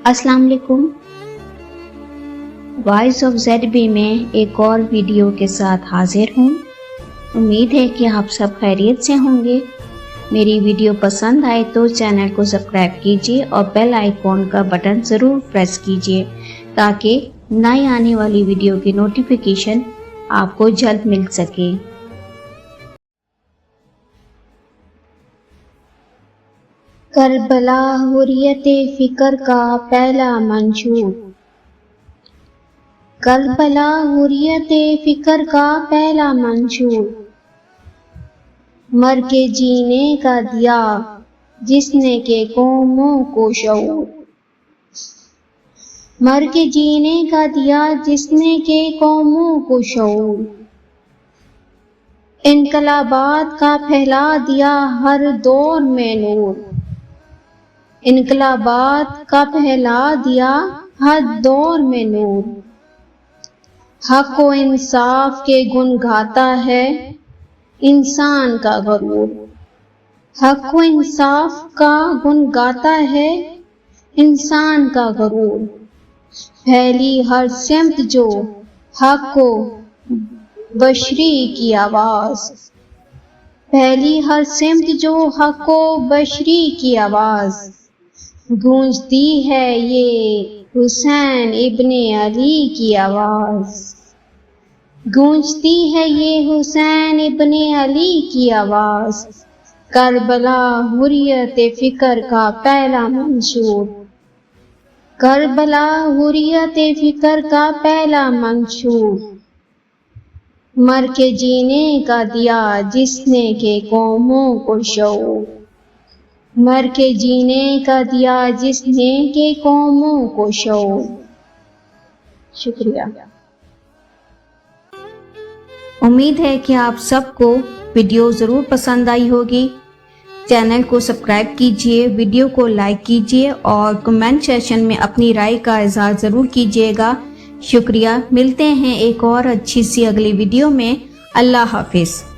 السلام علیکم، voice of Z B میں ایک اور ویڈیو کے ساتھ حاضر ہوں۔ امید ہے کہ آپ سب خیریت سے ہوں گے۔ میری ویڈیو پسند آئے تو چینل کو سبسکرائب کیجیے اور بیل آئیکن کا بٹن ضرور پریس کیجیے تاکہ نئی آنے والی ویڈیو کی نوٹیفیکیشن آپ کو جلد مل سکے۔ کربلا حریت فکر کا پہلا منشور۔ کربلا حریت فکر کا پہلا منشور، مر کے جینے کا دیا جس نے کہ قوموں کو شعور، مر کے جینے کا دیا جس نے کہ قوموں کو شعور، انقلابات کا پھیلا دیا ہر دور میں نور، انقلابات کا پھیلا دیا ہر دور میں نور، حق و انصاف کے گن گاتا ہے انسان کا غرور، حق و انصاف کا گن گاتا ہے انسان کا غرور، پھیلی ہر سمت جو حق و بشری کی آواز، پھیلی ہر سمت جو حق و بشری کی آواز، گونجتی ہے یہ حسین ابن علی کی آواز، گونجتی ہے یہ حسین ابن علی کی آواز، کربلا حریت فکر کا پہلا منشور، کربلا حریت فکر کا پہلا منشور، مر کے جینے کا دیا جس نے کہ قوموں کو شعور، مر کے جینے کا دیا جس نے کہ قوموں کو شعور۔ شکریہ۔ امید ہے کہ آپ سب کو ویڈیو ضرور پسند آئی ہوگی۔ چینل کو سبسکرائب کیجیے، ویڈیو کو لائک کیجیے اور کمنٹ سیکشن میں اپنی رائے کا اظہار ضرور کیجیے گا۔ شکریہ۔ ملتے ہیں ایک اور اچھی سی اگلی ویڈیو میں۔ اللہ حافظ۔